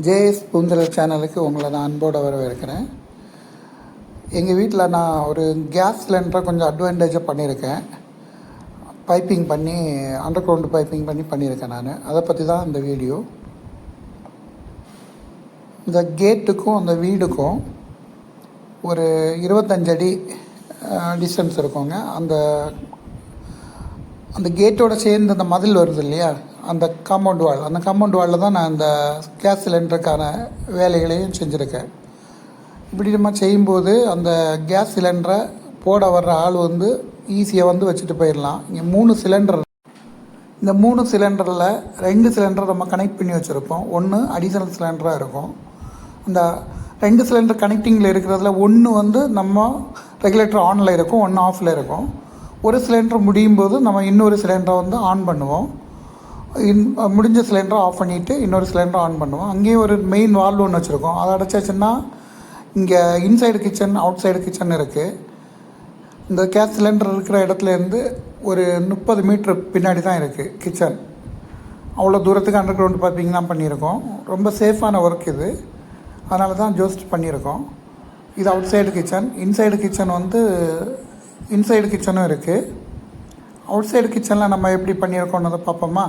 JS பூந்தரல் சேனலுக்கு உங்களை நான் அன்போடு வரவேற்கிறேன். எங்கள் வீட்டில் நான் ஒரு கேஸ் சிலிண்டரை கொஞ்சம் அட்வான்டேஜாக பண்ணியிருக்கேன். பைப்பிங் பண்ணி அண்டர் கிரவுண்டு பைப்பிங் பண்ணியிருக்கேன் நான். அதை பற்றி தான் இந்த வீடியோ. இந்த கேட்டுக்கும் அந்த வீடுக்கும் ஒரு 25 அடி டிஸ்டன்ஸ் இருக்குங்க. அந்த கேட்டோட சேர்ந்து அந்த மதில் வருது இல்லையா, அந்த காம்பவுண்ட் வாலில் தான் நான் இந்த கேஸ் சிலிண்டருக்கான வேலைகளையும் செஞ்சுருக்கேன். இப்படி நம்ம செய்யும்போது அந்த கேஸ் சிலிண்டரை போட வர்ற ஆள் ஈஸியாக வச்சுட்டு போயிடலாம். இங்கே 3 சிலிண்டர், இந்த 3 சிலிண்டரில் 2 சிலிண்டர் நம்ம கனெக்ட் பண்ணி வச்சுருப்போம். ஒன்று அடிஷனல் சிலிண்டராக இருக்கும். அந்த 2 சிலிண்டர் கனெக்டிங்கில் இருக்கிறதுல ஒன்று நம்ம ரெகுலேட்டர் ஆனில் இருக்கும், ஒன்று ஆஃபில் இருக்கும். ஒரு சிலிண்டர் முடியும் போது நம்ம இன்னொரு சிலிண்டரை ஆன் பண்ணுவோம். முடிஞ்ச சிலிண்டரை ஆஃப் பண்ணிவிட்டு இன்னொரு சிலிண்டரை ஆன் பண்ணுவோம். அங்கேயே ஒரு மெயின் வால்வு ஒன்று வச்சுருக்கோம். அதை அடைச்சாச்சுன்னா இங்கே inside kitchen, out side kitchen இருக்குது. இந்த கேஸ் சிலிண்டர் இருக்கிற இடத்துலேருந்து ஒரு 30 மீட்ரு பின்னாடி தான் இருக்குது கிச்சன். அவ்வளோ தூரத்துக்கு அண்டர் கிரவுண்ட் பைப்பிங் தான் பண்ணியிருக்கோம். ரொம்ப சேஃபான ஒர்க் இது, அதனால தான் ஜோஸ்ட் பண்ணியிருக்கோம். இது outside kitchen. Inside kitchen inside கிச்சனும் இருக்குது. அவுட் சைடு கிச்சனில் நம்ம எப்படி பண்ணியிருக்கோன்னு பார்ப்போமா.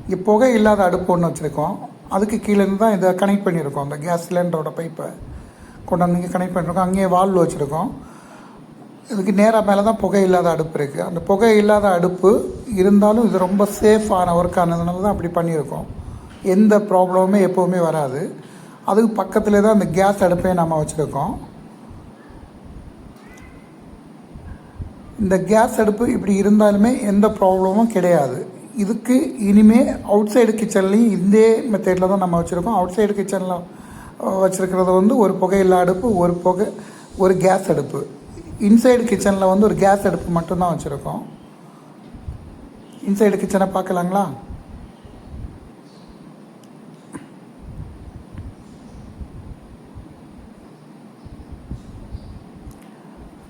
இங்கே புகை இல்லாத அடுப்பு ஒன்று வச்சுருக்கோம். அதுக்கு கீழேருந்து தான் இதை கனெக்ட் பண்ணியிருக்கோம். அந்த கேஸ் சிலிண்டரோட பைப்பை கொண்டாந்து இங்கே கனெக்ட் பண்ணியிருக்கோம். அங்கேயே வால்வு வச்சுருக்கோம். இதுக்கு நேராக மேலே தான் புகை இல்லாத அடுப்பு இருக்குது. அந்த புகை இல்லாத அடுப்பு இருந்தாலும் இது ரொம்ப சேஃபான ஒர்க் ஆனதுனால தான் அப்படி பண்ணியிருக்கோம். எந்த ப்ராப்ளமுமே எப்போவுமே வராது. அதுக்கு பக்கத்துலேயே தான் அந்த கேஸ் அடுப்பையும் நம்ம வச்சுருக்கோம். இந்த கேஸ் அடுப்பு இப்படி இருந்தாலுமே எந்த ப்ராப்ளமும் கிடையாது. இதுக்கு இனிமேல் அவுட் சைடு கிச்சன்லேயும் இதே மெத்தடில் தான் நம்ம வச்சுருக்கோம். அவுட் சைடு கிச்சனில் வச்சுருக்கிறது ஒரு புகையில்லா அடுப்பு, ஒரு கேஸ் அடுப்பு. இன்சைடு கிச்சனில் ஒரு கேஸ் அடுப்பு மட்டும்தான் வச்சுருக்கோம். இன்சைடு கிச்சனை பார்க்கலாங்களா?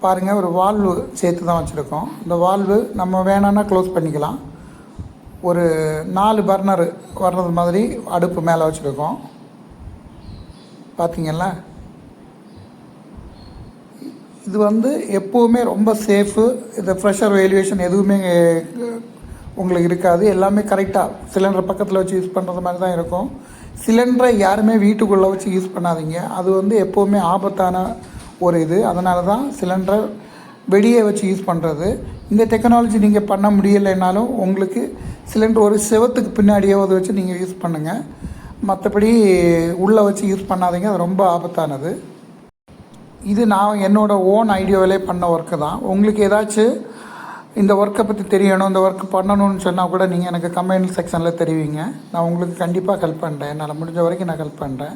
பாருங்கள், ஒரு வால்வு சேர்த்து தான் வச்சுருக்கோம். இந்த வால்வு நம்ம வேணான்னா க்ளோஸ் பண்ணிக்கலாம். ஒரு 4 பர்னர் வர்றது மாதிரி அடுப்பு மேலே வச்சுருக்கோம். பார்த்தீங்களா, இது எப்போவுமே ரொம்ப சேஃபு. இந்த ப்ரெஷர் வேல்யூவேஷன் எதுவுமே உங்களுக்கு இருக்காது. எல்லாமே கரெக்டாக சிலிண்டர் பக்கத்தில் வச்சு யூஸ் பண்ணுறது மாதிரி தான் இருக்கும். சிலிண்டரை யாருமே வீட்டுக்குள்ளே வச்சு யூஸ் பண்ணாதீங்க. அது எப்போவுமே ஆபத்தான ஒரு இது. அதனால தான் சிலிண்டரை வெளியே வச்சு யூஸ் பண்ணுறது. இந்த டெக்னாலஜி நீங்கள் பண்ண முடியலைன்னாலும் உங்களுக்கு சிலிண்டர் ஒரு செவத்துக்கு பின்னாடியே வச்சு நீங்கள் யூஸ் பண்ணுங்கள். மற்றபடி உள்ளே வச்சு யூஸ் பண்ணாதீங்க, அது ரொம்ப ஆபத்தானது. இது நான் என்னோடய ஓன் ஐடியாவிலே பண்ண ஒர்க்கு தான். உங்களுக்கு ஏதாச்சும் இந்த ஒர்க்கை பற்றி தெரியணும், இந்த ஒர்க் பண்ணணும்னு சொன்னால் கூட நீங்கள் எனக்கு கமெண்ட் செக்ஷனில் தெரிவிங்க. நான் உங்களுக்கு கண்டிப்பாக ஹெல்ப் பண்ணுறேன். என்னால் முடிஞ்ச வரைக்கும் நான் ஹெல்ப் பண்ணுறேன்.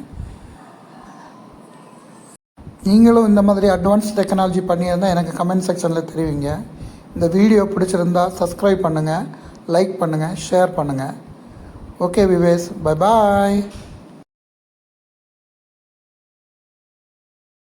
நீங்களும் இந்த மாதிரி அட்வான்ஸ் டெக்னாலஜி பண்ணியிருந்தால் எனக்கு கமெண்ட் செக்ஷனில் தெரிவிங்க. இந்த வீடியோ பிடிச்சிருந்தா சப்ஸ்கிரைப் பண்ணுங்கள், லைக் பண்ணுங்கள், ஷேர் பண்ணுங்கள். Okay wives, bye bye.